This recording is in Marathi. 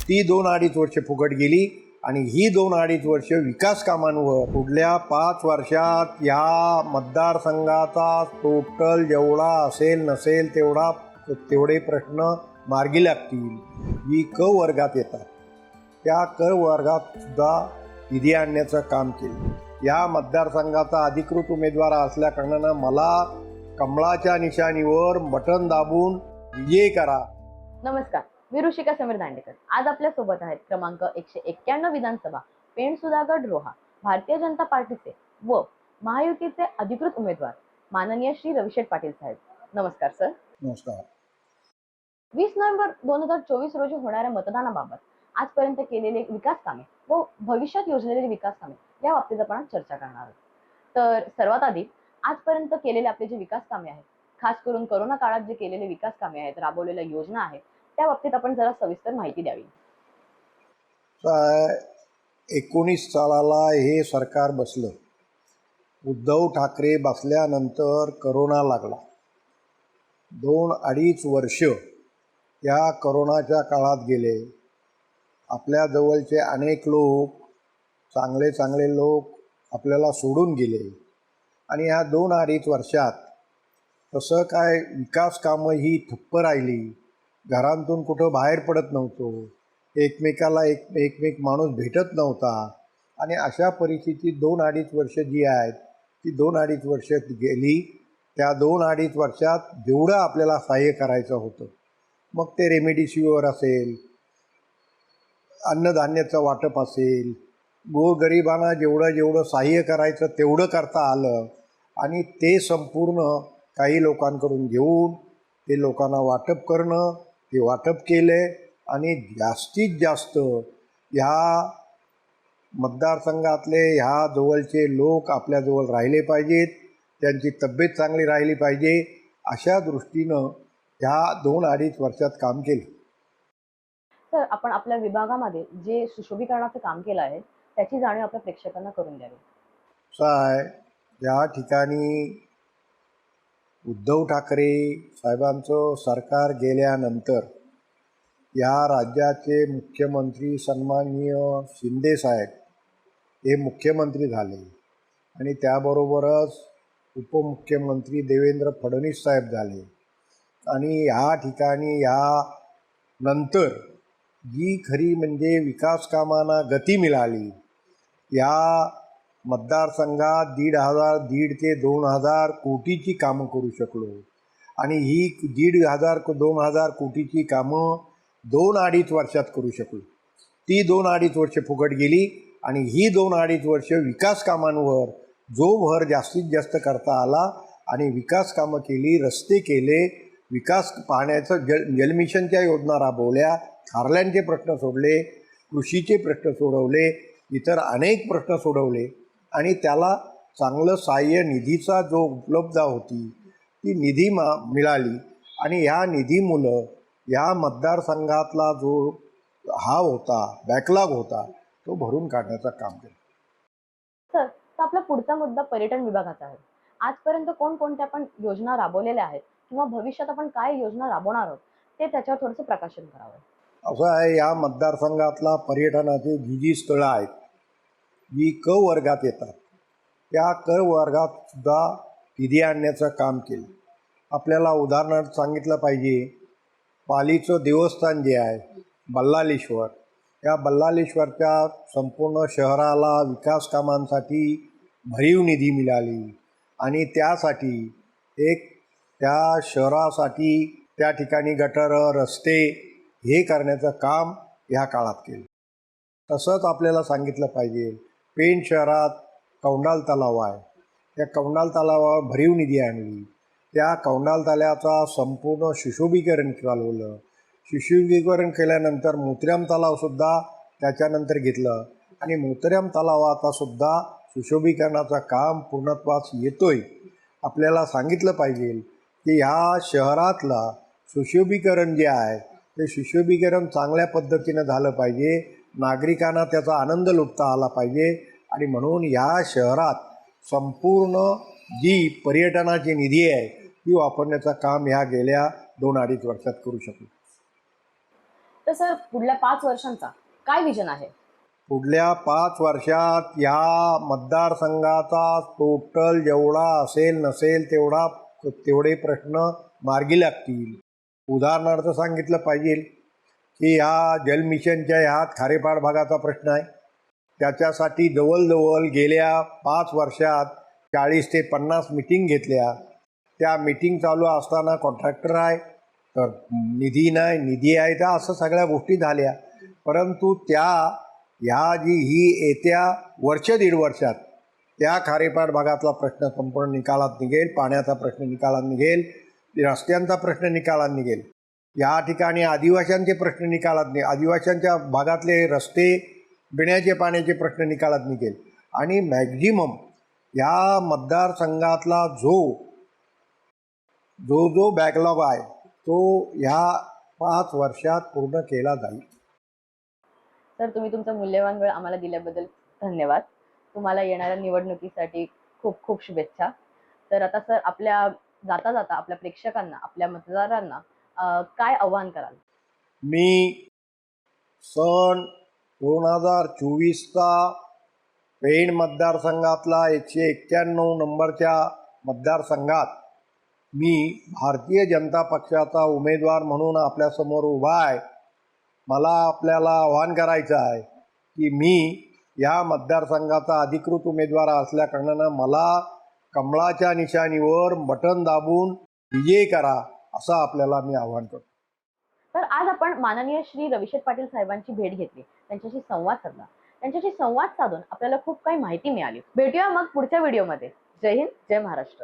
ती 2-2.5 वर्ष फुकट गेली आणि ही 2-2.5 वर्ष विकास कामांवर पुढल्या 5 वर्षात या मतदारसंघाचा टोटल जेवढा असेल नसेल तेवढे प्रश्न मार्गी लागतील. जी क वर्गात येतात त्या क वर्गात सुद्धा निधी आणण्याचं काम केलं. या मतदारसंघाचा अधिकृत उमेदवार असल्याकारणानं मला कमळाच्या निशाणीवर बटन दाबून विजयी करा. नमस्कार, मी ऋषिका समीर दांडेकर. आज आपल्या सोबत आहेत क्रमांक 191 विधानसभा पेण सुधागड रोहा भारतीय जनता पार्टीचे व महायुतीचे अधिकृत उमेदवार माननीय श्री रविशेठ पाटील साहेब. नमस्कार सर. नमस्कार. 20 नोव्हेंबर 2024 रोजी होणाऱ्या मतदानाबाबत आजपर्यंत केलेले विकास कामे व भविष्यात योजलेले विकास कामे या बाबतीत आपण आज चर्चा करणार आहोत. तर सर्वात आधी आजपर्यंत केलेले आपले जे विकास कामे आहेत, खास करून कोरोना काळात जे केलेले विकास कामे आहेत, राबवलेल्या योजना आहेत, त्या बाबतीत आपण जरा सविस्तर माहिती द्यावी. 19 सालाला हे सरकार बसलं. उद्धव ठाकरे बसल्यानंतर करोना लागला. 2-2.5 वर्ष या करोनाच्या काळात गेले. आपल्या जवळचे अनेक लोक, चांगले लोक आपल्याला सोडून गेले आणि ह्या 2-2.5 वर्षात तसं काय विकास कामं ही ठप्प राहिली. घरातून कुठं बाहेर पडत नव्हतो, एकमेकाला एक माणूस भेटत नव्हता आणि अशा परिस्थितीत 2-2.5 वर्ष जी आहेत ती 2-2.5 वर्ष गेली. त्या 2-2.5 वर्षात जेवढं आपल्याला सहाय्य करायचं होतं, मग ते रेमेडिसिवीर असेल, अन्नधान्याचं वाटप असेल, गोरगरिबांना जेवढं सहाय्य करायचं तेवढं करता आलं आणि ते संपूर्ण काही लोकांकडून घेऊन ते लोकांना वाटप करणं, ते वाटप केले आणि जास्तीत जास्त ह्या मतदारसंघातले ह्या जवळचे लोक आपल्याजवळ राहिले पाहिजेत, त्यांची तब्येत चांगली राहिली पाहिजे, अशा दृष्टीनं ह्या 2-2.5 वर्षात काम केलं. तर आपण आपल्या विभागामध्ये जे सुशोभीकरणाचं काम केलं आहे त्याची जाणीव आपल्या प्रेक्षकांना करून द्यावी. काय या ठिकाणी उद्धव ठाकरे साहेबांचं सरकार गेल्यानंतर या राज्याचे मुख्यमंत्री सन्माननीय शिंदे साहेब हे मुख्यमंत्री झाले आणि त्याबरोबरच उपमुख्यमंत्री देवेंद्र फडणवीस साहेब झाले आणि ह्या ठिकाणी या नंतर जी खरी म्हणजे विकास कामांना गती मिळाली. या मतदारसंघात 1,500 ते 2,000 कोटीची कामं करू शकलो आणि ही 1,500-2,000 कोटीची कामं 2-2.5 वर्षात करू शकलो. ती 2-2.5 वर्ष फुकट गेली आणि ही 2-2.5 वर्ष विकास कामांवर जो भर जास्तीत जास्त करता आला आणि विकास कामं केली, रस्ते केले, विकास पाण्याचं जलमिशनच्या योजना राबवल्या, खारल्यांचे प्रश्न सोडले, कृषीचे प्रश्न सोडवले, इतर अनेक प्रश्न सोडवले आणि त्याला चांगलं सहाय्य निधीचा जो उपलब्ध होती ती निधी मिळाली आणि ह्या निधीमुळं या मतदारसंघातला जो होता, बॅकलॉग होता, तो भरून काढण्याचं काम केलं. तर आपला पुढचा मुद्दा पर्यटन विभागाचा आहे. आजपर्यंत कोणकोणत्या आपण योजना राबवलेल्या आहेत किंवा भविष्यात आपण काय योजना राबवणार आहोत ते त्याच्यावर थोडंसं प्रकाशन करावं. असं आहे, या मतदारसंघातला पर्यटनाचे जी स्थळं आहेत जी क वर्गात येतात त्या क वर्गात सुद्धा निधी आणण्याचं काम केलं. आपल्याला उदाहरणार्थ सांगितलं पाहिजे, पालीचं देवस्थान जे आहे बल्लाळेश्वर, या बल्लाळेश्वरच्या संपूर्ण शहराला विकास कामांसाठी भरीव निधी मिळाली आणि त्यासाठी त्या शहरासाठी त्या ठिकाणी गटारं, रस्ते हे करण्याचं काम ह्या काळात केलं. तसंच आपल्याला सांगितलं पाहिजे, पेण शहरात कौंडाल तलाव आहे, त्या कौंडाल तलावावर भरीव निधी आणली. त्या कौंडाल तलावाचा संपूर्ण सुशोभीकरण चालवलं. सुशोभीकरण केल्यानंतर मोतीराम तलावसुद्धा त्याच्यानंतर घेतलं आणि मोतीराम तलावाचा सुद्धा सुशोभीकरणाचं काम पूर्णत्वास येतोय. आपल्याला सांगितलं पाहिजे की ह्या शहरातला सुशोभीकरण जे आहे ते सुशोभीकरण चांगल्या पद्धतीनं झालं पाहिजे, नागरिकांना त्याचा आनंद लुटता आला पाहिजे आणि म्हणून या शहरात संपूर्ण जी पर्यटनाची निधी आहे ती वापरण्याचं काम ह्या गेल्या 2-2.5 वर्षात करू शकलो. तर सर पुढल्या 5 वर्षांचा काय विजन आहे? पुढल्या 5 वर्षात या मतदारसंघाचा टोटल जेवढा असेल नसेल तेवढे प्रश्न मार्गी लागतील. उदाहरणार्थ सांगितलं पाहिजे की ह्या जलमिशनच्या ह्यात खारेपाड भागाचा प्रश्न आहे. त्याच्यासाठी जवळजवळ गेल्या 5 वर्षात 40 ते 50 मीटिंग घेतल्या. त्या मीटिंग चालू असताना कॉन्ट्रॅक्टर आहे, तर निधी नाही, निधी आहे, तर असं सगळ्या गोष्टी झाल्या. परंतु ही येत्या वर्ष दीड वर्षात त्या खारेपाड भागातला प्रश्न संपूर्ण निकालात निघेल, पाण्याचा प्रश्न निकालात निघेल, रस्त्यांचा प्रश्न निकालात निघेल. या ठिकाणी आदिवासींचे प्रश्न आदिवासींच्या भागातले रस्ते, पिण्याचे पाण्याचे प्रश्न निकालात निघेल. आणि मॅक्झिमम या मतदारसंघातला जो जो बॅकलॉग आहे तो ह्या 5 वर्षात पूर्ण केला जाईल. सर तुम्ही तुमचा मूल्यवान वेळ आम्हाला दिल्याबद्दल धन्यवाद. तुम्हाला येणाऱ्या निवडणुकीसाठी खूप खूप शुभेच्छा. तर आता सर आपल्या जाता जाता आपल्या प्रेक्षकांना, आपल्या मतदारांना काय आव्हान कराल? मी सन 2024चा पेण मतदारसंघातला 191 नंबरच्या मतदारसंघात मी भारतीय जनता पक्षाचा उमेदवार म्हणून आपल्यासमोर उभा आहे. मला आपल्याला आवाहन करायचं आहे की मी या मतदारसंघाचा अधिकृत उमेदवार असल्याकारणानं मला कमळाच्या निशाणीवर बटन दाबून विजयी करा, असं आपल्याला मी आवाहन करतो. तर आज आपण माननीय श्री रविशेठ पाटील साहेबांची भेट घेतली, त्यांच्याशी संवाद साधला. त्यांच्याशी संवाद साधून आपल्याला खूप काही माहिती मिळाली. भेटूया मग पुढच्या व्हिडिओमध्ये. जय हिंद, जय महाराष्ट्र.